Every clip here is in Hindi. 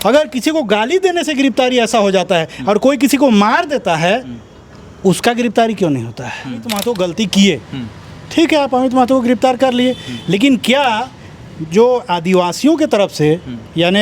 अगर किसी को गाली देने से गिरफ्तारी ऐसा हो जाता है और कोई किसी को मार देता है, उसका गिरफ्तारी क्यों नहीं होता है? अमित महतो गलती किए, ठीक है, आप अमित महतो को गिरफ्तार कर लिए, लेकिन क्या जो आदिवासियों के तरफ से, यानी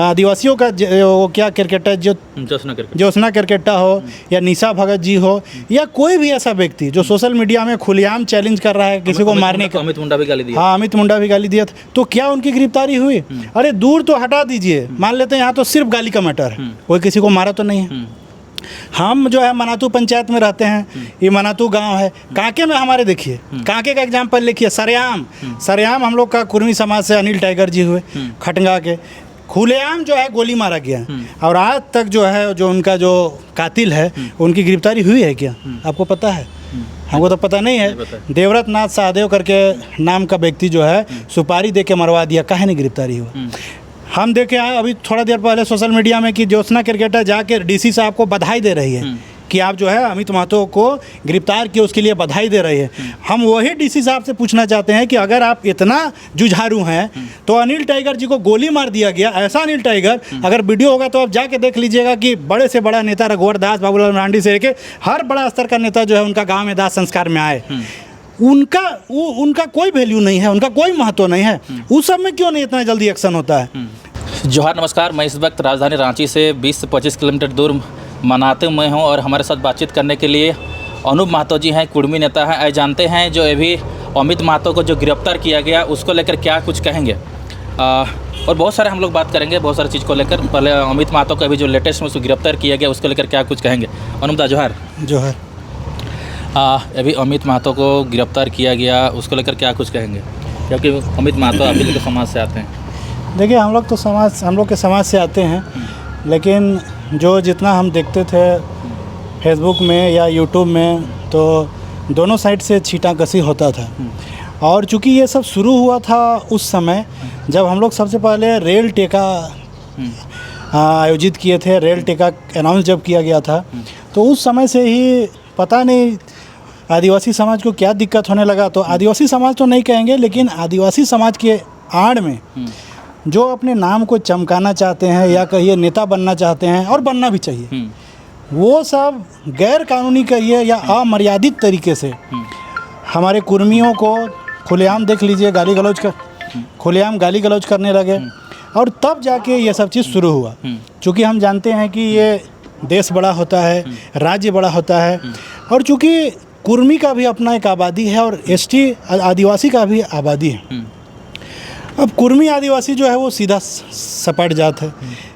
आदिवासियों का वो क्या क्रिकेटर जो ज्योत्सना केरकेट्टा हो या निशा भगत जी हो या कोई भी ऐसा व्यक्ति जो सोशल मीडिया में खुलेआम चैलेंज कर रहा है किसी को मारने का, अमित मुंडा भी गाली दिया। हाँ, अमित मुंडा भी गाली दिया था, तो क्या उनकी गिरफ्तारी हुई? अरे दूर तो हटा दीजिए, मान लेते हैं यहाँ तो सिर्फ गाली का मैटर है, कोई किसी को मारा तो नहीं है। हम जो है मनातू पंचायत में रहते हैं, ये मनातू गांव है, कांके में हमारे देखिए, कांके का एग्जाम्पल लिखिए, सरेआम हम लोग का कुर्मी समाज से अनिल टाइगर जी हुए, खटंगा के खुलेआम जो है गोली मारा गया, और आज तक जो है जो उनका जो कातिल है उनकी गिरफ्तारी हुई है क्या? आपको पता है? हमको तो पता नहीं है। देवव्रत नाथ सहदेव करके नाम का व्यक्ति जो है सुपारी दे के मरवा दिया, काहे नहीं गिरफ्तारी हुआ? हम देखे आए अभी थोड़ा देर पहले सोशल मीडिया में कि ज्योत्सना केरकेट्टा जाके डीसी साहब को बधाई दे रही है कि आप जो है अमित महतो को गिरफ्तार किए, उसके लिए बधाई दे रही है। हम वही डीसी साहब से पूछना चाहते हैं कि अगर आप इतना जुझारू हैं तो अनिल टाइगर जी को गोली मार दिया गया, ऐसा अनिल टाइगर, अगर वीडियो होगा तो आप जाके देख लीजिएगा कि बड़े से बड़ा नेता रघुवर दास, बाबूलाल मरांडी से लेके हर बड़ा स्तर का नेता जो है उनका गाँव में दाह संस्कार में आए, उनका कोई वैल्यू नहीं है, उनका कोई महत्व नहीं है, उस सब में क्यों नहीं इतना जल्दी एक्शन होता है? जोहार, नमस्कार। मैं इस वक्त राजधानी रांची से 20 से 25 किलोमीटर दूर मनातू में हूँ और हमारे साथ बातचीत करने के लिए अनूप महतो जी हैं, कुर्मी नेता हैं। आइए जानते हैं जो अभी अमित महतो को जो गिरफ्तार किया गया उसको लेकर क्या कुछ कहेंगे, और बहुत सारे हम लोग बात करेंगे बहुत सारी चीज़ को लेकर। पहले अमित महतो को अभी जो लेटेस्ट में उसको गिरफ्तार किया गया उसको लेकर क्या कुछ कहेंगे। अनूप दा, जोहार। जोहार। अभी अमित महतो को गिरफ्तार किया गया उसको लेकर क्या कुछ कहेंगे, क्योंकि अमित महतो आप लोग के समाज से आते हैं। देखिए, हम लोग के समाज से आते हैं, लेकिन जो जितना हम देखते थे फेसबुक में या यूट्यूब में, तो दोनों साइड से छींटाकशी होता था। और चूँकि ये सब शुरू हुआ था उस समय जब हम लोग सबसे पहले रेल टेका आयोजित किए थे, रेल टेका अनाउंस जब किया गया था, तो उस समय से ही पता नहीं आदिवासी समाज को क्या दिक्कत होने लगा। तो आदिवासी समाज तो नहीं कहेंगे, लेकिन आदिवासी समाज के आड़ में जो अपने नाम को चमकाना चाहते हैं या कहिए नेता बनना चाहते हैं, और बनना भी चाहिए, वो सब गैर कानूनी कहिए या अमर्यादित तरीके से हमारे कुर्मियों को खुलेआम देख लीजिए खुलेआम गाली गलौज करने लगे, और तब जाके ये सब चीज़ शुरू हुआ। चूँकि हम जानते हैं कि ये देश बड़ा होता है, राज्य बड़ा होता है, और चूँकि कुर्मी का भी अपना एक आबादी है और एसटी आदिवासी का भी आबादी है। अब कुर्मी आदिवासी जो है वो सीधा सपाट जात है,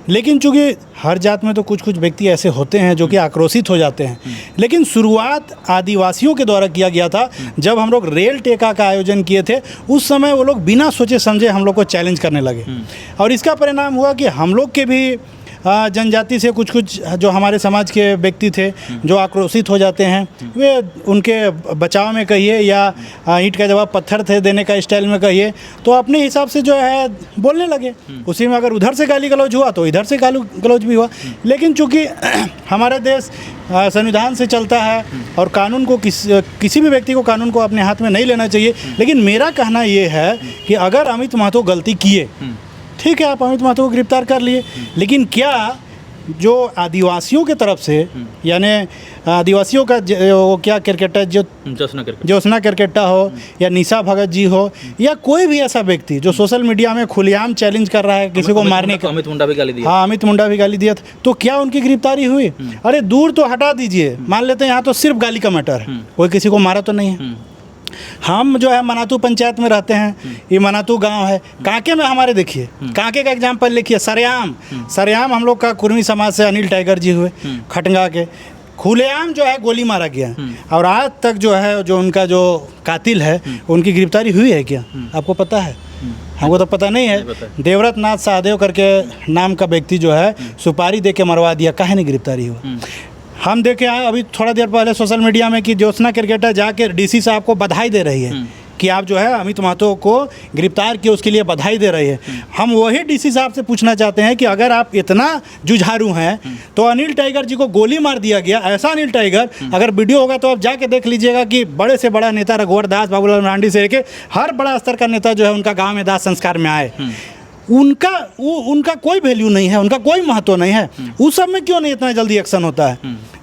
लेकिन चूँकि हर जात में तो कुछ व्यक्ति ऐसे होते हैं जो कि आक्रोशित हो जाते हैं, लेकिन शुरुआत आदिवासियों के द्वारा किया गया था। जब हम लोग रेल टेका का आयोजन किए थे उस समय वो लोग बिना सोचे समझे हम लोग को चैलेंज करने लगे, और इसका परिणाम हुआ कि हम लोग के भी जनजाति से कुछ जो हमारे समाज के व्यक्ति थे जो आक्रोशित हो जाते हैं, वे उनके बचाव में कहिए या ईंट का जवाब पत्थर थे देने का स्टाइल में कहिए, तो अपने हिसाब से जो है बोलने लगे। उसी में अगर उधर से गाली गलौज हुआ तो इधर से गाली गलौज भी हुआ। लेकिन चूँकि हमारा देश संविधान से चलता है और कानून को किसी भी व्यक्ति को कानून को अपने हाथ में नहीं लेना चाहिए, लेकिन मेरा कहना ये है कि अगर अमित महतो गलती किए, ठीक है, आप अमित महतो को गिरफ्तार कर लिए, लेकिन क्या जो आदिवासियों के तरफ से, यानी आदिवासियों का वो क्या क्रिकेटर जो ज्योत्सना केरकेट्टा हो या निशा भगत जी हो या कोई भी ऐसा व्यक्ति जो सोशल मीडिया में खुलेआम चैलेंज कर रहा है किसी को मारने का, अमित मुंडा भी गाली दिया। हाँ, अमित मुंडा भी गाली दिया था, तो क्या उनकी गिरफ्तारी हुई? अरे दूर तो हटा दीजिए, मान लेते हैं यहाँ तो सिर्फ गाली का मैटर है, कोई किसी को मारा तो नहीं है। हम जो है मनातू पंचायत में रहते हैं, ये मनातू गांव है, कांके में हमारे देखिए, कांके का एग्जाम्पल लिखिए, सरेआम हम लोग का कुर्मी समाज से अनिल टाइगर जी हुए, खटंगा के खुलेआम जो है गोली मारा गया, और आज तक जो है जो उनका जो कातिल है उनकी गिरफ्तारी हुई है क्या? आपको पता है? हमको तो पता नहीं है। देवव्रत नाथ सहदेव करके नाम का व्यक्ति जो है सुपारी दे के मरवा दिया, काहे नहीं गिरफ्तारी हुआ? हम देखे आए अभी थोड़ा देर पहले सोशल मीडिया में कि ज्योत्सना केरकेट्टा जाके डीसी साहब को बधाई दे रही है कि आप जो है अमित महतो को गिरफ्तार किए, उसके लिए बधाई दे रही है। हम वही डीसी साहब से पूछना चाहते हैं कि अगर आप इतना जुझारू हैं तो अनिल टाइगर जी को गोली मार दिया गया, ऐसा अनिल टाइगर, अगर वीडियो होगा तो आप जाके देख लीजिएगा कि बड़े से बड़ा नेता रघुवर दास, बाबूलाल मरांडी से लेके हर बड़ा स्तर का नेता जो है उनका गाँव में दाह संस्कार में आए, उनका कोई वैल्यू नहीं है, उनका कोई महत्व नहीं है। उस सब में क्यों नहीं इतना जल्दी एक्शन होता है?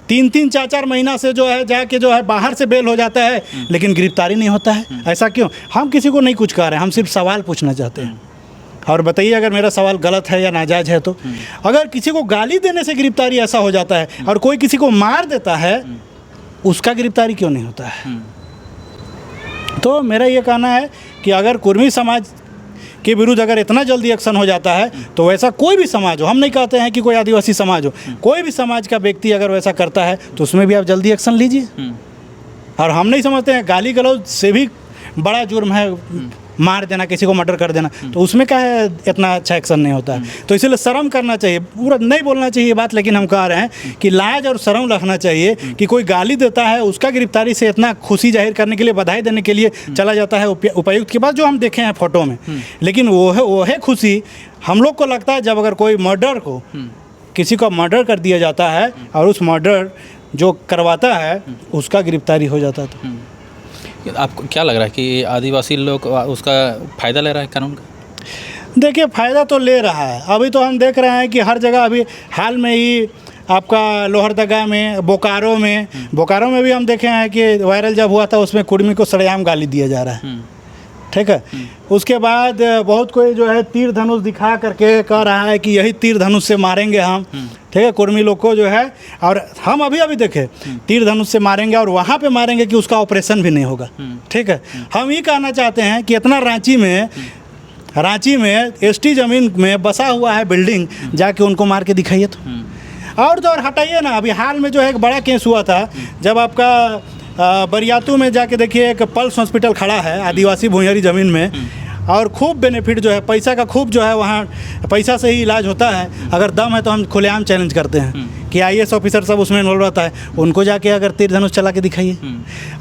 3-3 4-4 महीना से जो है जाके जो है बाहर से बेल हो जाता है, लेकिन गिरफ्तारी नहीं होता है। ऐसा क्यों? हम किसी को नहीं कुछ कह रहे हैं, हम सिर्फ सवाल पूछना चाहते हैं। और बताइए अगर मेरा सवाल गलत है या नाजायज़ है तो। अगर किसी को गाली देने से गिरफ्तारी ऐसा हो जाता है और कोई किसी को मार देता है, उसका गिरफ्तारी क्यों नहीं होता है? तो मेरा ये कहना है कि अगर कुर्मी समाज के विरुद्ध अगर इतना जल्दी एक्शन हो जाता है तो वैसा कोई भी समाज हो, हम नहीं कहते हैं कि कोई आदिवासी समाज हो, कोई भी समाज का व्यक्ति अगर वैसा करता है तो उसमें भी आप जल्दी एक्शन लीजिए। और हम नहीं समझते हैं गाली गलौज से भी बड़ा जुर्म है मार देना, किसी को मर्डर कर देना, तो उसमें क्या है इतना अच्छा एक्शन नहीं होता है। तो इसलिए शर्म करना चाहिए, पूरा नहीं बोलना चाहिए ये बात, लेकिन हम कह रहे हैं कि लाज और शर्म रखना चाहिए कि कोई गाली देता है उसका गिरफ्तारी से इतना खुशी जाहिर करने के लिए, बधाई देने के लिए चला जाता है उपायुक्त के पास, जो हम देखे हैं फ़ोटो में। लेकिन वो है खुशी हम लोग को लगता है जब अगर कोई मर्डर को, किसी का मर्डर कर दिया जाता है और उस मर्डर जो करवाता है उसका गिरफ्तारी हो जाता है। तो आपको क्या लग रहा है कि आदिवासी लोग उसका फ़ायदा ले रहा है कानून का? देखिए फ़ायदा तो ले रहा है। अभी तो हम देख रहे हैं कि हर जगह, अभी हाल में ही आपका लोहरदगा में, बोकारो में भी हम देखे हैं कि वायरल जब हुआ था उसमें कुर्मी को सरेआम गाली दिया जा रहा है। ठीक है। उसके बाद बहुत कोई जो है तीर धनुष दिखा करके कह रहा है कि यही तीर धनुष से मारेंगे हम, ठीक है, कुर्मी लोग को जो है। और हम अभी देखे तीर धनुष से मारेंगे और वहाँ पे मारेंगे कि उसका ऑपरेशन भी नहीं होगा। ठीक है। हम ये कहना चाहते हैं कि इतना रांची में एसटी ज़मीन में बसा हुआ है बिल्डिंग, जाके उनको मार के दिखाइए। तो और हटाइए ना। अभी हाल में जो है एक बड़ा केस हुआ था, जब आपका बरियातू में जाके देखिए एक पल्स हॉस्पिटल खड़ा है आदिवासी भूंयरी ज़मीन में, और खूब बेनिफिट जो है, पैसा का खूब जो है, वहाँ पैसा से ही इलाज होता है। अगर दम है तो हम खुलेआम चैलेंज करते हैं कि IAS ऑफिसर सब उसमें इन्वॉल्व रहता है, उनको जाके अगर तीर धनुष चला के दिखाइए।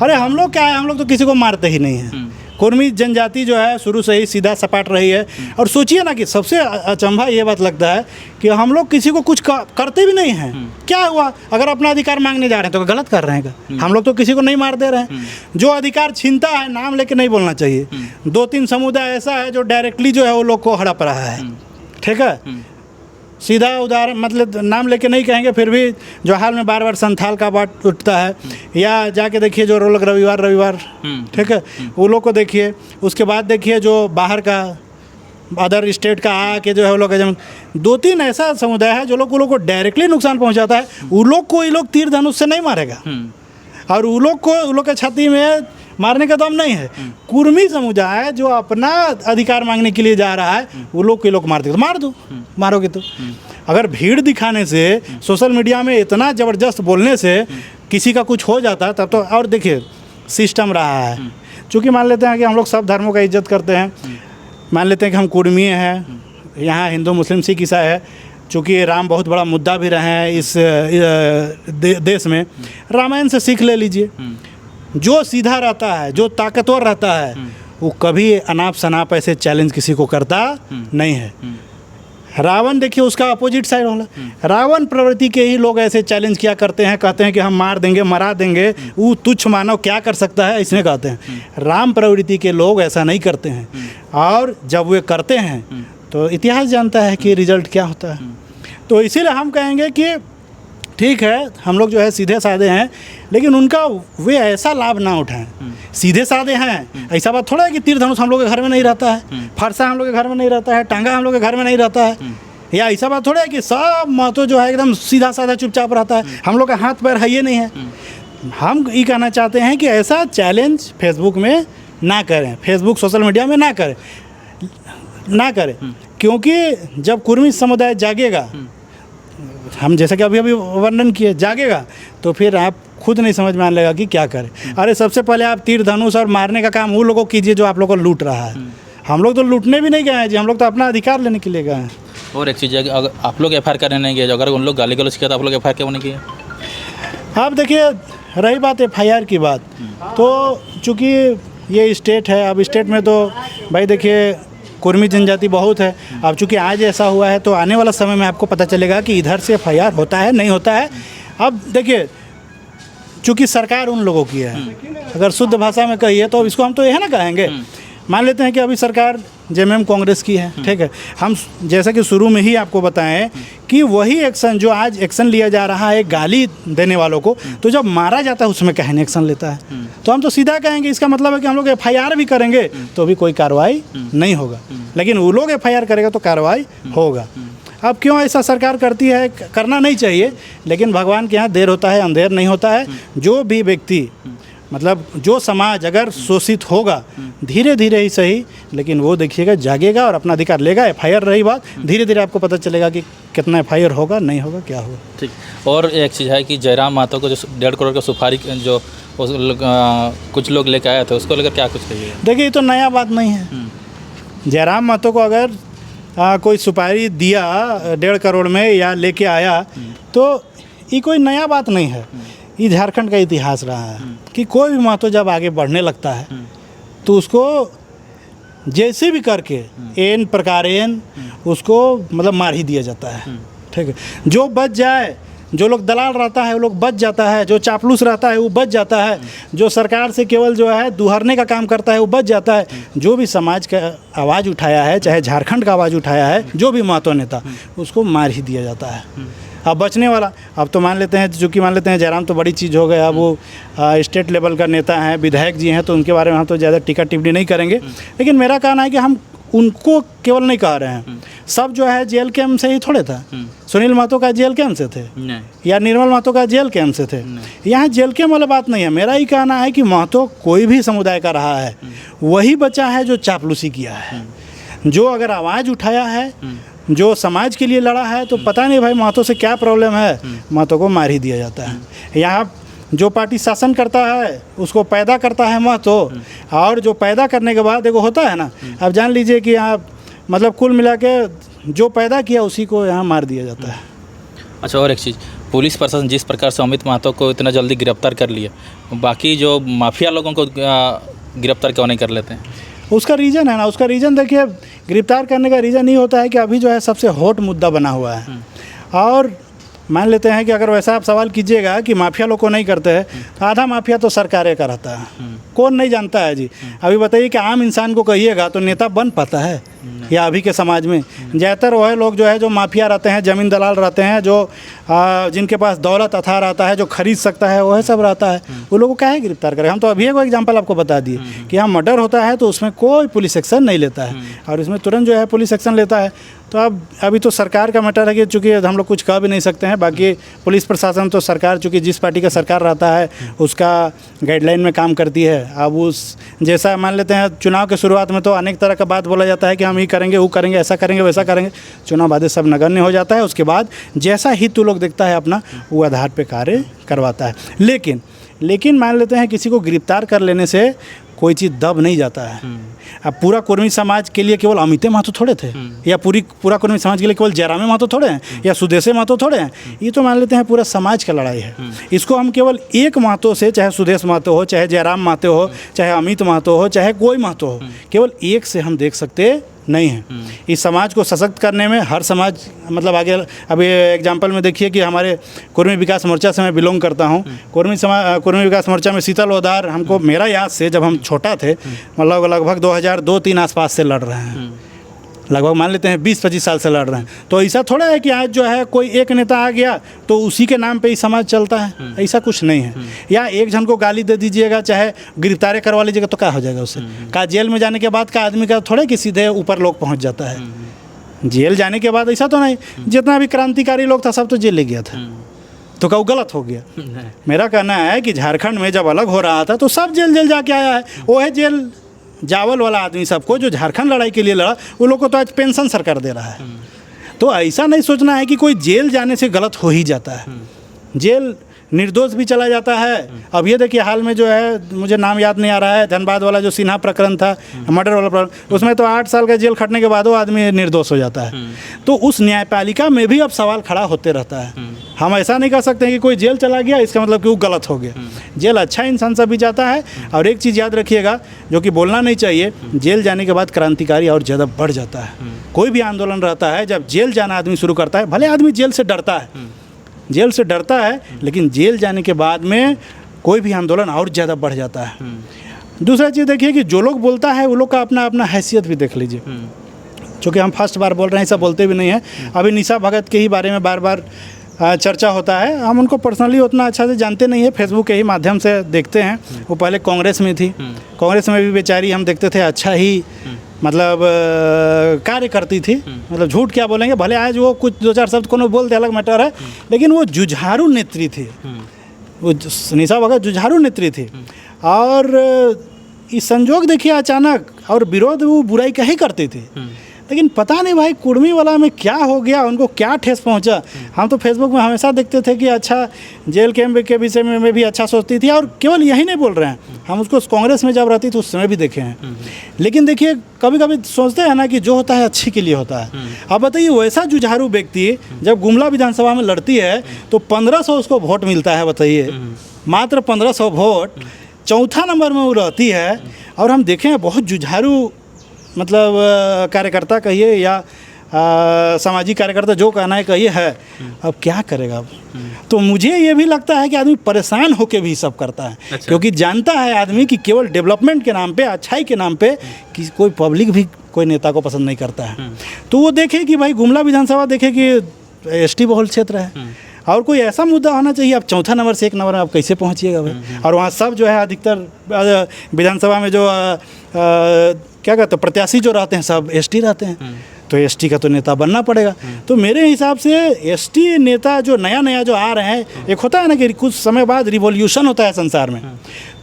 अरे हम लोग क्या है, हम लोग तो किसी को मारते ही नहीं हैं। कुर्मी जनजाति जो है शुरू से ही सीधा सपाट रही है। और सोचिए ना कि सबसे अचंभा ये बात लगता है कि हम लोग किसी को कुछ करते भी नहीं हैं। क्या हुआ? अगर अपना अधिकार मांगने जा रहे हैं तो गलत कर रहे हैं क्या? हम लोग तो किसी को नहीं मार दे रहे हैं। जो अधिकार छीनता है, नाम लेके नहीं बोलना चाहिए। 2-3 समुदाय ऐसा है जो डायरेक्टली जो है वो लोग को हड़प रहा है। ठीक है। सीधा उदाहरण, मतलब नाम लेके नहीं कहेंगे, फिर भी जो हाल में बार संथाल का बात उठता है, या जाके देखिए जो लोग रविवार ठीक है, वो लोग को देखिए। उसके बाद देखिए जो बाहर का अदर स्टेट का आके जो है वो लोग, 2-3 ऐसा समुदाय है जो लोग को डायरेक्टली नुकसान पहुंचाता है। वो लोग को ये लोग तीर धनुष से नहीं मारेगा, और वो लोग के छाती में मारने का दम नहीं है। कुर्मी समुदाय जो अपना अधिकार मांगने के लिए जा रहा है, वो लोग के लोग मारते, तो मार दो, मारोगे तो। अगर भीड़ दिखाने से, सोशल मीडिया में इतना ज़बरदस्त बोलने से किसी का कुछ हो जाता तब तो। और देखिए सिस्टम रहा है, चूँकि मान लेते हैं कि हम लोग सब धर्मों का इज्जत करते हैं, मान लेते हैं कि हम कुर्मी हैं, यहाँ हिंदू मुस्लिम सिख ईसाई है। चूँकि राम बहुत बड़ा मुद्दा भी रहे हैं इस देश में, रामायण से सीख ले लीजिए। जो सीधा रहता है, जो ताकतवर रहता है, वो कभी अनाप शनाप ऐसे चैलेंज किसी को करता नहीं है। रावण देखिए उसका अपोजिट साइड होला। रावण प्रवृत्ति के ही लोग ऐसे चैलेंज किया करते हैं, कहते हैं कि हम मार देंगे, मरा देंगे, वो तुच्छ मानव क्या कर सकता है, इसने कहते हैं। राम प्रवृत्ति के लोग ऐसा नहीं करते हैं, और जब वे करते हैं तो इतिहास जानता है कि रिजल्ट क्या होता है। तो इसीलिए हम कहेंगे कि ठीक है, हम लोग जो है सीधे साधे हैं, लेकिन उनका वे ऐसा लाभ ना उठाएं। सीधे साधे हैं, ऐसा बात थोड़ा है कि तीर धनुष हम लोग के घर में नहीं रहता है, फरसा हम लोग के घर में नहीं रहता है, टांगा हम लोग के घर में नहीं रहता है, या ऐसा बात थोड़ा है कि सब महतो जो है एकदम सीधा साधा चुपचाप रहता है। हम लोग का हाथ पैर है ये नहीं है। हम ये कहना चाहते हैं कि ऐसा चैलेंज फेसबुक में ना करें, फेसबुक सोशल मीडिया में ना करें, क्योंकि जब कुर्मी समुदाय जागेगा, हम जैसा कि अभी वर्णन किए, जागेगा, तो फिर आप खुद नहीं समझ में आने लगा कि क्या करें। अरे सबसे पहले आप तीर धनुष और मारने का काम वो लोगों को कीजिए जो आप लोगों को लूट रहा है। हम लोग तो लूटने भी नहीं गए हैं जी, हम लोग तो अपना अधिकार लेने के लिए गए हैं। और एक चीज़ है कि अगर आप लोग FIR करने नहीं गए, अगर उन लोग गाली गलौज किया तो आप लोग FIR क्यों नहीं किए? आप देखिए, रही बात FIR की बात, तो चूँकि ये स्टेट है, अब स्टेट में तो भाई देखिए कुर्मी जनजाति बहुत है। अब चूँकि आज ऐसा हुआ है तो आने वाला समय में आपको पता चलेगा कि इधर से FIR होता है नहीं होता है। अब देखिए, चूँकि सरकार उन लोगों की है, अगर शुद्ध भाषा में कहिए तो इसको हम तो यह ना कहेंगे, मान लेते हैं कि अभी सरकार जेएमएम कांग्रेस की है, ठीक है। हम जैसा कि शुरू में ही आपको बताएं कि वही एक्शन जो आज एक्शन लिया जा रहा है गाली देने वालों को, तो जब मारा जाता है उसमें कहने एक्शन लेता है। तो हम तो सीधा कहेंगे, इसका मतलब है कि हम लोग एफआईआर भी करेंगे तो भी कोई कार्रवाई नहीं होगा, लेकिन वो लोग एफआईआर करेगा तो कार्रवाई होगा। अब क्यों ऐसा सरकार करती है? करना नहीं चाहिए, लेकिन भगवान के यहाँ देर होता है अंधेर नहीं होता है। जो भी व्यक्ति मतलब जो समाज अगर शोषित होगा, धीरे धीरे ही सही, लेकिन वो देखिएगा जागेगा और अपना अधिकार लेगा। एफआईआर रही बात, धीरे धीरे आपको पता चलेगा कि कितना एफआईआर होगा, नहीं होगा, क्या होगा। ठीक। और एक चीज़ है कि जयराम महतो को जो 1.5 करोड़ का सुपारी जो कुछ लोग लेकर आए थे, उसको लेकर क्या कुछ कहिए? देखिए, ये तो नया बात नहीं है। जयराम महतो को अगर कोई सुपारी दिया 1.5 करोड़ में या लेके आया तो ये कोई नया बात नहीं है। ये झारखंड का इतिहास रहा है कि कोई भी महतो जब आगे बढ़ने लगता है तो उसको जैसे भी करके एन प्रकार उसको मतलब मार ही दिया जाता है, ठीक है। जो बच जाए, जो लोग दलाल रहता है वो लोग बच जाता है, जो चापलूस रहता है वो बच जाता है, जो सरकार से केवल जो है दुहरने का काम करता है वो बच जाता है। जो भी समाज का आवाज़ उठाया है, चाहे झारखंड का आवाज़ उठाया है, जो भी महतो नेता, उसको मार ही दिया जाता है। अब बचने वाला, अब तो मान लेते हैं, चूँकि मान लेते हैं जयराम तो बड़ी चीज़ हो गया, वो स्टेट लेवल का नेता हैं, विधायक जी हैं, तो उनके बारे में हम तो ज़्यादा टीका टिप्पणी नहीं करेंगे। लेकिन मेरा कहना है कि हम उनको केवल नहीं कह रहे हैं, सब जो है जेल कैम्प से ही थोड़े था। सुनील महतो का जेल कैम्प से थे या निर्मल महतो का जेल कैम्प से थे। यहाँ जेल कैम्प वाला बात नहीं है। मेरा ही कहना है कि महतो कोई भी समुदाय का रहा है, वही बचा है जो चापलूसी किया है, जो अगर आवाज़ उठाया है, जो समाज के लिए लड़ा है। तो पता नहीं भाई महतो से क्या प्रॉब्लम है, महतो को मार ही दिया जाता है। यहाँ जो पार्टी शासन करता है उसको पैदा करता है महतो, और जो पैदा करने के बाद देखो होता है ना, अब जान लीजिए कि यहाँ मतलब कुल मिला के जो पैदा किया उसी को यहाँ मार दिया जाता है। अच्छा, और एक चीज़, पुलिस प्रशासन जिस प्रकार से अमित महतो को इतना जल्दी गिरफ्तार कर लिया, बाकी जो माफिया लोगों को गिरफ्तार क्यों नहीं कर लेते हैं? उसका रीज़न है ना, उसका रीज़न देखिए, गिरफ्तार करने का रीज़न ये होता है कि अभी जो है सबसे हॉट मुद्दा बना हुआ है। और मान लेते हैं कि अगर वैसा आप सवाल कीजिएगा कि माफिया लोग को नहीं करते हैं, तो आधा माफिया तो सरकारें का रहता है, कौन नहीं जानता है जी। अभी बताइए कि आम इंसान को कहिएगा तो नेता बन पाता है या अभी के समाज में ज़्यादातर वह लोग जो है जो माफिया रहते हैं, ज़मीन दलाल रहते हैं, जो जिनके पास दौलत अथाह रहता है, जो खरीद सकता है, वह सब रहता है। वो लोगों को क्या है गिरफ्तार करें? हम तो अभी एक एग्जांपल आपको बता दिए कि यहाँ मर्डर होता है तो उसमें कोई पुलिस एक्शन नहीं लेता है, और इसमें तुरंत जो है पुलिस एक्शन लेता है। तो अब अभी तो सरकार का मैटर है कि चूँकि हम लोग कुछ कह भी नहीं सकते हैं। बाकी पुलिस प्रशासन तो सरकार, चूँकि जिस पार्टी का सरकार रहता है उसका गाइडलाइन में काम करती है। अब उस जैसा मान लेते हैं चुनाव के शुरुआत में तो अनेक तरह का बात बोला जाता है कि हम ये करेंगे, वो करेंगे, ऐसा करेंगे, वैसा करेंगे। चुनाव बाद सब नगण्य हो जाता है। उसके बाद जैसा हित लोग देखता है अपना, वो आधार पे कार्य करवाता है। लेकिन मान लेते हैं किसी को गिरफ्तार कर लेने से कोई चीज़ दब नहीं जाता है। अब पूरा कुर्मी समाज के लिए केवल अमिते महतो थोड़े थे, या पूरा कुर्मी समाज के लिए केवल जयरामे महतो थोड़े हैं, या सुदेशे महतो थोड़े हैं। ये तो मान लेते हैं पूरा समाज का लड़ाई है। इसको हम केवल एक महतो से, चाहे सुदेश महतो हो, चाहे जयराम महतो हो, चाहे अमित महतो हो, चाहे कोई महतो हो, केवल एक से हम देख सकते नहीं है। इस समाज को सशक्त करने में हर समाज मतलब आगे। अभी एग्जांपल में देखिए कि हमारे कुर्मी विकास मोर्चा से मैं बिलोंग करता हूँ। कुर्मी विकास मोर्चा में शीतल ओदार, हमको मेरा याद से जब हम छोटा थे मतलब लगभग 2002-3 आसपास से लड़ रहे हैं, लगभग मान लेते हैं 20-25 साल से लड़ रहे हैं। तो ऐसा थोड़ा है कि आज जो है कोई एक नेता आ गया तो उसी के नाम पे ही समाज चलता है, ऐसा कुछ नहीं है। या एक जन को गाली दे दीजिएगा, चाहे गिरफ्तारी करवा लीजिएगा, तो क्या हो जाएगा उससे? का जेल में जाने के बाद का आदमी का थोड़े कि सीधे ऊपर लोग पहुंच जाता है। जेल जाने के बाद ऐसा तो नहीं, जितना भी क्रांतिकारी लोग था सब तो जेल ले गया था, तो क्या गलत हो गया? मेरा कहना है कि झारखंड में जब अलग हो रहा था तो सब जेल जाके आया है। वो है जेल जावल वाला आदमी सबको जो झारखंड लड़ाई के लिए लड़ा, वो लोग को तो आज पेंशन सरकार दे रहा है। तो ऐसा नहीं सोचना है कि कोई जेल जाने से गलत हो ही जाता है। जेल निर्दोष भी चला जाता है। अब ये देखिए हाल में जो है, मुझे नाम याद नहीं आ रहा है, धनबाद वाला जो सिन्हा प्रकरण था, मर्डर वाला प्रकरण, उसमें तो 8 साल का जेल खटने के बाद वो आदमी निर्दोष हो जाता है। तो उस न्यायपालिका में भी अब सवाल खड़ा होते रहता है। हम ऐसा नहीं कह सकते कि कोई जेल चला गया इसका मतलब कि वो गलत हो गया। जेल अच्छा इंसान से भी जाता है। और एक चीज़ याद रखिएगा जो कि बोलना नहीं चाहिए, जेल जाने के बाद क्रांतिकारी और ज़्यादा बढ़ जाता है। कोई भी आंदोलन रहता है, जब जेल जाना आदमी शुरू करता है, भले आदमी जेल से डरता है, लेकिन जेल जाने के बाद में कोई भी आंदोलन और ज़्यादा बढ़ जाता है। दूसरा चीज़ देखिए कि जो लोग बोलता है वो लोग का अपना अपना हैसियत भी देख लीजिए। चूँकि हम फर्स्ट बार बोल रहे हैं, ऐसा बोलते भी नहीं हैं। अभी निशा भगत के ही बारे में बार बार चर्चा होता है। हम उनको पर्सनली उतना अच्छा से जानते नहीं है, फेसबुक के ही माध्यम से देखते हैं। वो पहले कांग्रेस में थी, कांग्रेस में भी बेचारी हम देखते थे अच्छा ही मतलब कार्य करती थी। मतलब झूठ क्या बोलेंगे, भले आज वो कुछ 2-4 शब्द को बोलते अलग मैटर है, लेकिन वो जुझारू नेत्री थी। वो निशा भगत जुझारू नेत्री थी। और इस संजोग देखिए अचानक, और विरोध वो बुराई का ही करती थी। लेकिन पता नहीं भाई कुर्मी वाला में क्या हो गया, उनको क्या ठेस पहुंचा। हम तो फेसबुक में हमेशा देखते थे कि अच्छा जेल कैंप के विषय में भी अच्छा सोचती थी, और केवल यही नहीं बोल रहे हैं, हम उसको कांग्रेस में जब रहती थी उस समय भी देखे हैं। लेकिन देखिए कभी कभी सोचते हैं ना कि जो होता है अच्छे के लिए होता है। अब बताइए वैसा जुझारू व्यक्ति जब गुमला विधानसभा में लड़ती है तो 1500 उसको वोट मिलता है। बताइए मात्र 1500 वोट, चौथा नंबर में वो रहती है। और हम देखें बहुत जुझारू मतलब कार्यकर्ता कहिए या सामाजिक कार्यकर्ता, जो कहना है कहिए है। अब क्या करेगा अब? तो मुझे ये भी लगता है कि आदमी परेशान होकर भी सब करता है। अच्छा। क्योंकि जानता है आदमी कि केवल डेवलपमेंट के नाम पे, अच्छाई के नाम पे कि कोई पब्लिक भी कोई नेता को पसंद नहीं करता है। तो वो देखे कि भाई गुमला विधानसभा देखे कि एसटी बहुल क्षेत्र है, और कोई ऐसा मुद्दा होना चाहिए। आप चौथा नंबर से 1 नंबर में आप कैसे पहुंचिएगा भाई? और वहाँ सब जो है अधिकतर विधानसभा में जो क्या कहते हैं प्रत्याशी जो रहते हैं सब एसटी रहते हैं। तो एसटी का तो नेता बनना पड़ेगा। तो मेरे हिसाब से एसटी नेता जो नया जो आ रहे हैं, एक होता है ना कि कुछ समय बाद रिवॉल्यूशन होता है संसार में,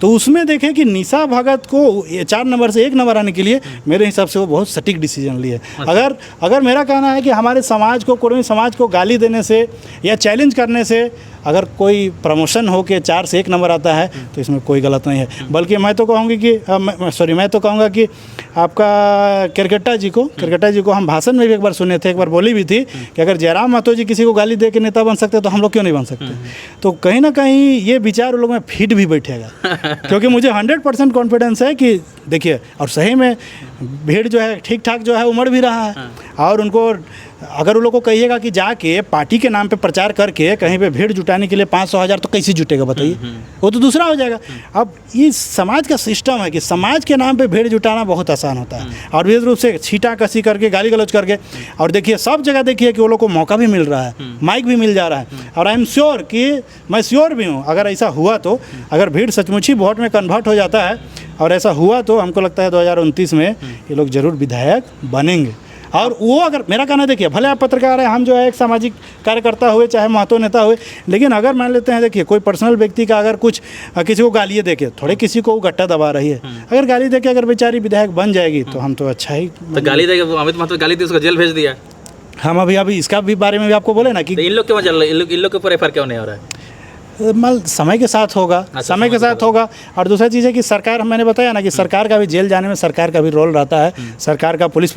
तो उसमें देखें कि निशा भगत को 4 नंबर से 1 नंबर आने के लिए मेरे हिसाब से वो बहुत सटीक डिसीजन लिए। अगर मेरा कहना है कि हमारे समाज को, कुर्मी समाज को गाली देने से या चैलेंज करने से अगर कोई प्रमोशन हो के 4 से 1 नंबर आता है तो इसमें कोई गलत नहीं है। बल्कि मैं तो कहूँगा कि आपका केरकेट्टा जी को हम भाषण में भी एक बार सुने थे, एक बार बोली भी थी कि अगर जयराम महतो जी किसी को गाली दे के नेता बन सकते तो हम लोग क्यों नहीं बन सकते। तो कहीं ना कहीं ये विचार उन लोगों में फिट भी बैठेगा। क्योंकि मुझे 100% कॉन्फिडेंस है कि देखिए, और सही में भीड़ जो है ठीक ठाक जो है उमड़ भी रहा है। और उनको अगर उन लोगों को कहिएगा कि जाके पार्टी के नाम पे प्रचार करके कहीं पे भीड़ जुटाने के लिए 500,000 तो कैसे जुटेगा बताइए? वो तो दूसरा हो जाएगा। अब ये समाज का सिस्टम है कि समाज के नाम पे भीड़ जुटाना बहुत आसान होता है, और विशेष रूप से छीटा कसी करके, गाली गलौज करके। और देखिए सब जगह देखिए कि वो लोग को मौका भी मिल रहा है, माइक भी मिल जा रहा है। और आई एम श्योर कि मैं श्योर भी हूँ, अगर ऐसा हुआ तो, अगर भीड़ सचमुच ही वोट में कन्वर्ट हो जाता है और ऐसा हुआ तो हमको लगता है 2029 में ये लोग जरूर विधायक बनेंगे। और वो अगर मेरा कहना देखिए, भले आप पत्रकार हैं, हम जो है एक सामाजिक कार्यकर्ता हुए चाहे महतो नेता हुए, लेकिन अगर मान लेते हैं देखिए कोई पर्सनल व्यक्ति का अगर कुछ किसी को गालियाँ देके, थोड़े किसी को वो गट्टा दबा रही है, अगर गाली देके अगर बेचारी विधायक बन जाएगी तो हम तो अच्छा ही। तो गाली देके अमित महतो गाली दी, उसको जेल भेज दिया। हम अभी इसका भी बारे में भी आपको बोले ना कि इन लोग क्यों चल रहा है, इन लोग के ऊपर एफआईआर क्यों नहीं हो रहा है? समय के साथ होगा, समय के साथ होगा। और दूसरा चीज़ है कि सरकार, मैंने बताया ना कि सरकार का भी जेल जाने में सरकार का भी रोल रहता है। सरकार का पुलिस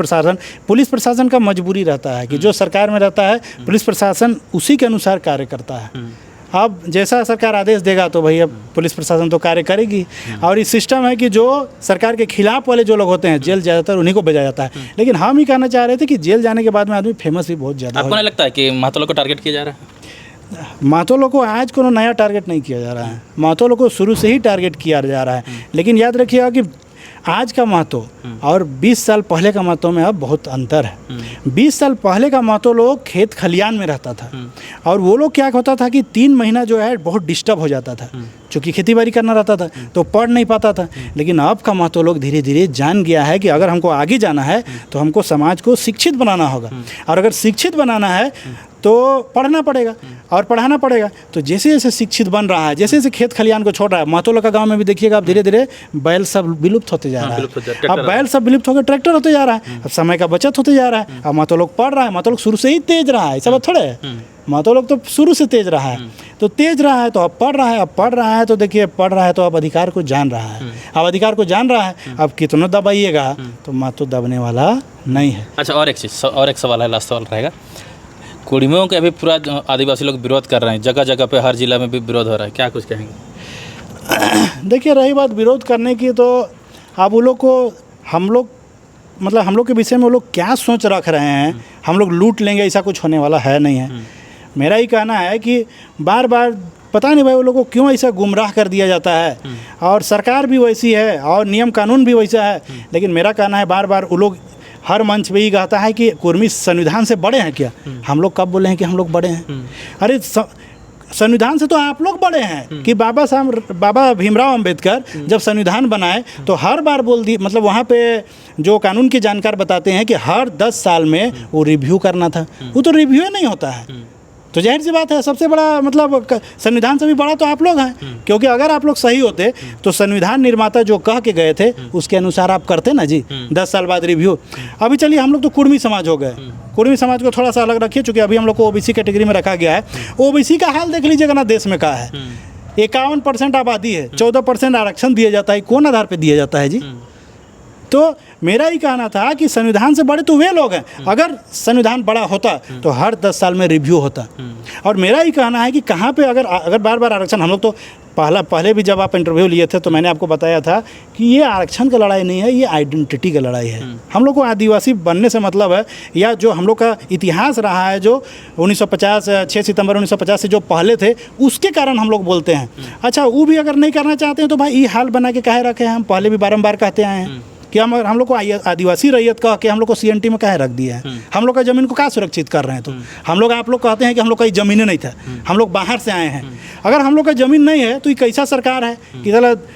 प्रशासन का मजबूरी रहता है कि जो सरकार में रहता है पुलिस प्रशासन उसी के अनुसार कार्य करता है। अब जैसा सरकार आदेश देगा तो भैया पुलिस प्रशासन तो कार्य करेगी। और इस सिस्टम है कि जो सरकार के खिलाफ वाले जो लोग होते हैं जेल ज़्यादातर उन्हीं को भेजा जाता है। लेकिन हम ही कहना चाह रहे थे कि जेल जाने के बाद में आदमी फेमस भी बहुत ज़्यादा। आपको नहीं लगता है कि महतो लोग को टारगेट किया जा रहा है? महतो लोग को आज कोनो नया टारगेट नहीं किया जा रहा है, महतो लोग को शुरू से ही टारगेट किया जा रहा है। लेकिन याद रखिएगा कि आज का महतो और 20 साल पहले का महतो में अब बहुत अंतर है। 20 साल पहले का महतो लोग खेत खलियान में रहता था, और वो लोग क्या होता था कि 3 महीना जो है बहुत डिस्टर्ब हो जाता था, क्योंकि खेती बाड़ी करना रहता था तो पढ़ नहीं पाता था। लेकिन अब का महतो लोग धीरे धीरे जान गया है कि अगर हमको आगे जाना है तो हमको समाज को शिक्षित बनाना होगा, और अगर शिक्षित बनाना है तो पढ़ना पड़ेगा और पढ़ाना पड़ेगा। तो जैसे जैसे शिक्षित बन रहा है, जैसे जैसे खेत खलियान को छोड़ रहा है, महतो लोग का गांव में भी देखिएगा आप धीरे धीरे बैल सब विलुप्त होते जा रहा है। अब बैल सब विलुप्त होकर ट्रैक्टर होते जा रहा है, अब समय का बचत होते जा रहा है। अब महतो लोग पढ़ रहा है, महतो लोग शुरू से ही तेज रहा है, ऐसा बात थोड़े है। महतो लोग तो शुरू से तेज रहा है, तो तेज रहा है तो अब पढ़ रहा है तो देखिए पढ़ रहा है तो अब अधिकार को जान रहा है। अब अधिकार को जान रहा है, अब कितना दबाइएगा तो महतो दबने वाला नहीं है। अच्छा, और एक चीज़, और एक सवाल है, लास्ट सवाल रहेगा। कुर्मियों के अभी पूरा आदिवासी लोग विरोध कर रहे हैं, जगह जगह पे हर जिला में भी विरोध हो रहा है, क्या कुछ कहेंगे? देखिए रही बात विरोध करने की, तो आप वो लोग को हम लोग के विषय में वो लोग क्या सोच रख रहे हैं, हम लोग लूट लेंगे, ऐसा कुछ होने वाला है नहीं है। मेरा ही कहना है कि बार बार पता नहीं भाई वो लोगों को क्यों ऐसा गुमराह कर दिया जाता है। और सरकार भी वैसी है और नियम कानून भी वैसा है। लेकिन मेरा कहना है बार बार वो लोग हर मंच पे ही कहता है कि कुर्मी संविधान से बड़े हैं क्या। हम लोग कब बोले हैं कि हम लोग बड़े हैं? अरे संविधान से तो आप लोग बड़े हैं कि बाबा भीमराव अंबेडकर जब संविधान बनाए तो हर बार बोल दी, मतलब वहाँ पे जो कानून के जानकार बताते हैं कि हर 10 साल में वो रिव्यू करना था। वो तो रिव्यू नहीं होता है। तो जाहिर सी बात है सबसे बड़ा मतलब संविधान से भी बड़ा तो आप लोग हैं। क्योंकि अगर आप लोग सही होते तो संविधान निर्माता जो कह के गए थे उसके अनुसार आप करते ना जी, 10 साल बाद रिव्यू। अभी चलिए हम लोग तो कुर्मी समाज हो गए। कुर्मी समाज को थोड़ा सा अलग रखिए, चूँकि अभी हम लोग को ओबीसी कैटेगरी में रखा गया है। ओबीसी का हाल देख लीजिएगा ना देश में कहा है। 51% आबादी है, 14% आरक्षण दिया जाता है। कौन आधार पर दिया जाता है जी? तो मेरा ही कहना था कि संविधान से बड़े तो वे लोग हैं। अगर संविधान बड़ा होता तो हर 10 साल में रिव्यू होता। और मेरा ही कहना है कि कहाँ पे अगर बार बार आरक्षण, हम लोग तो पहले भी जब आप इंटरव्यू लिए थे तो मैंने आपको बताया था कि ये आरक्षण का लड़ाई नहीं है, ये आइडेंटिटी का लड़ाई है। हम लोग को आदिवासी बनने से मतलब है, या जो हम लोग का इतिहास रहा है जो 1950 6 सितंबर 1950 से जो पहले थे उसके कारण हम लोग बोलते हैं। अच्छा, वो भी अगर नहीं करना चाहते हैं तो भाई ये हाल बना के काहे रखे हैं? हम पहले भी बारंबार कहते आए हैं कि हम लोग को आदिवासी रैयत कह के हम लोग को सीएनटी में काहे रख दिया है? हम लोग का ज़मीन को कहाँ सुरक्षित कर रहे हैं? तो आप लोग कहते हैं कि हम लोग का ज़मीन नहीं था, हम लोग बाहर से आए हैं। अगर हम लोग का ज़मीन नहीं है तो ये कैसा सरकार है कि गलत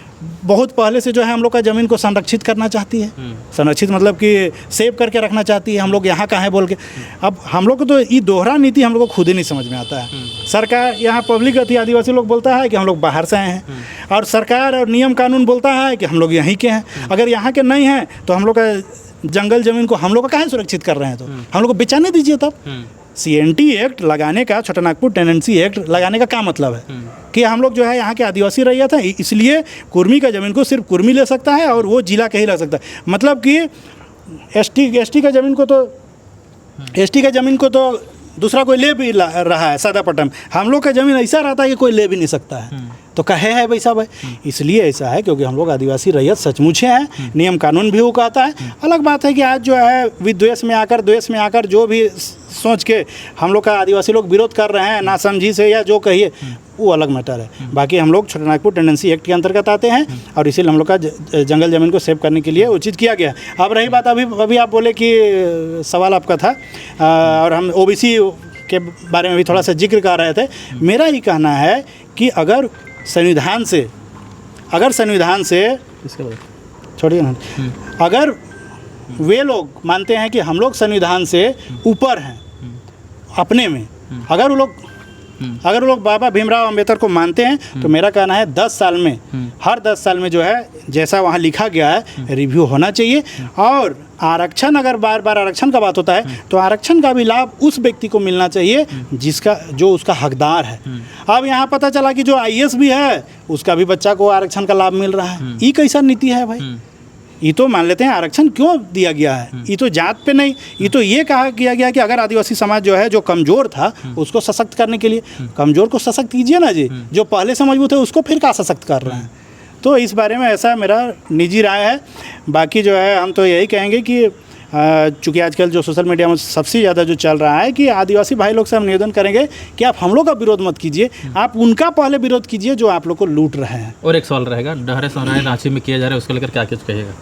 बहुत पहले से जो है हम लोग का ज़मीन को संरक्षित करना चाहती है। संरक्षित मतलब कि सेव करके रखना चाहती है। हम लोग यहाँ कहाँ है बोल के, अब हम लोग को तो ये दोहरा नीति हम लोग को खुद ही नहीं समझ में आता है। सरकार यहाँ पब्लिक अति आदिवासी लोग बोलता है कि हम लोग बाहर से आए हैं, और सरकार और नियम कानून बोलता है कि हम लोग यहीं के हैं। अगर यहाँ के नहीं हैं तो हम लोग का जंगल ज़मीन को हम लोग का काहे सुरक्षित कर रहे हैं? तो हम लोग को बेचाने दीजिए। तब सीएनटी एक्ट लगाने का, छोटानागपुर टेनेंसी एक्ट लगाने का क्या मतलब है कि हम लोग जो है यहाँ के आदिवासी रैयत हैं, इसलिए कुर्मी का ज़मीन को सिर्फ कुर्मी ले सकता है और वो जिला के ही ले सकता है। मतलब कि एसटी का ज़मीन को तो दूसरा कोई ले भी रहा है सादा पट्टम। हम लोग का ज़मीन ऐसा रहता है कि कोई ले भी नहीं सकता है। तो कहे है भाई साहब, इसलिए ऐसा है क्योंकि हम लोग आदिवासी रैयत सचमुच हैं। नियम कानून भी वो कहता है। अलग बात है कि आज जो है विद्वेष में आकर जो भी सोच के हम लोग का आदिवासी लोग विरोध कर रहे हैं, नासमझी से या जो कहिए, वो अलग मैटर है। बाकी हम लोग छोटानागपुर टेंडेंसी एक्ट के अंतर्गत आते हैं और इसीलिए हम लोग का जंगल ज़मीन को सेव करने के लिए उचित किया गया। अब रही बात, अभी आप बोले कि सवाल आपका था और हम ओबीसी के बारे में भी थोड़ा सा जिक्र कर रहे थे। मेरा ही कहना है कि अगर संविधान से छोड़िए ना, अगर वे लोग मानते हैं कि हम लोग संविधान से ऊपर हैं अपने में, अगर वो लोग बाबा भीमराव अंबेडकर को मानते हैं तो मेरा कहना है 10 साल में, हर 10 साल में जो है जैसा वहाँ लिखा गया है रिव्यू होना चाहिए। और आरक्षण, अगर बार बार आरक्षण का बात होता है तो आरक्षण का भी लाभ उस व्यक्ति को मिलना चाहिए जो उसका हकदार है। अब यहाँ पता चला कि जो आईएएस भी है उसका भी बच्चा को आरक्षण का लाभ मिल रहा है। ये कैसा नीति है भाई? ये तो मान लेते हैं आरक्षण क्यों दिया गया है, ये तो जात पे नहीं, ये तो ये कहा किया गया कि अगर आदिवासी समाज जो है जो कमज़ोर था उसको सशक्त करने के लिए, कमज़ोर को सशक्त कीजिए ना जी, जो पहले से मजबूत है उसको फिर क्या सशक्त कर रहे हैं। तो इस बारे में ऐसा मेरा निजी राय है। बाकी जो है हम तो यही कहेंगे कि चूँकि आजकल जो सोशल मीडिया में सबसे ज़्यादा जो चल रहा है कि आदिवासी भाई लोग से हम निवेदन करेंगे कि आप हम लोग का विरोध मत कीजिए, आप उनका पहले विरोध कीजिए जो आप लोग को लूट रहे हैं। और एक सवाल रहेगा, डहरे सोहराय रांची में किया जा रहा है, उसको लेकर क्या कुछ कहिएगा?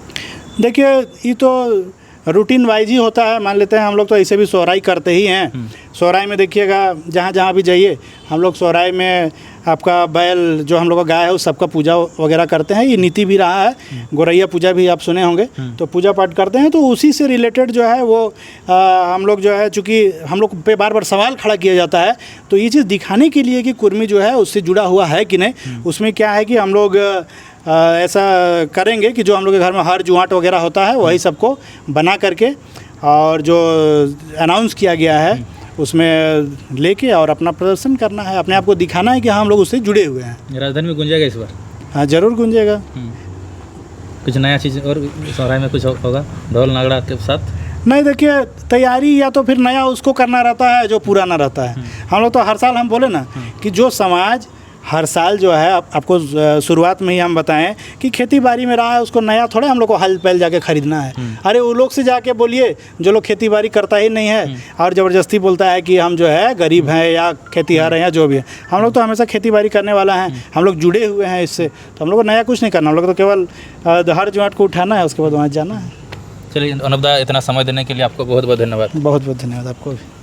देखिए, ये तो रूटीन वाइज ही होता है। मान लेते हैं हम लोग तो ऐसे भी सोहराई करते ही हैं। सोहराई में देखिएगा जहाँ भी जाइए हम लोग सोहराई में आपका बैल जो हम लोग का गाय है उस सबका पूजा वगैरह करते हैं। ये नीति भी रहा है, गोरैया पूजा भी आप सुने होंगे, तो पूजा पाठ करते हैं। तो उसी से रिलेटेड जो है वो हम लोग जो है, चूँकि हम लोग पे बार बार सवाल खड़ा किया जाता है, तो ये चीज़ दिखाने के लिए कि कुर्मी जो है उससे जुड़ा हुआ है कि नहीं। उसमें क्या है कि हम लोग ऐसा करेंगे कि जो हम लोग के घर में हर जुआट वगैरह होता है वही सबको बना करके और जो अनाउंस किया गया है उसमें लेके और अपना प्रदर्शन करना है, अपने आप को दिखाना है कि हाँ हम लोग उससे जुड़े हुए हैं। राजधानी में गूंजेगा इस बार? हाँ ज़रूर गूंजेगा। कुछ नया चीज़ और सोहराय में कुछ होगा ढोल नगड़ा के साथ? नहीं, देखिए तैयारी या तो फिर नया उसको करना रहता है जो पुराना रहता है। हम लोग तो हर साल हम बोले ना कि जो समाज हर साल जो है आपको शुरुआत में ही हम बताएं कि खेती बाड़ी में रहा है उसको नया थोड़े हम लोग को हल पहल जाके खरीदना है। अरे वो लोग से जाके बोलिए जो लोग खेती बाड़ी करता ही नहीं है और ज़बरदस्ती बोलता है कि हम जो है गरीब हैं या खेतीहर हैं या जो भी है, हम लोग तो हमेशा खेती बाड़ी करने वाला हैं, हम लोग जुड़े हुए हैं इससे, तो हम लोग को नया कुछ नहीं करना, हम लोग तो केवल हर जोट को उठाना है, उसके बाद वहाँ जाना है। चलिए अनुप दा, इतना समय देने के लिए आपको बहुत बहुत धन्यवाद। बहुत बहुत धन्यवाद आपको भी।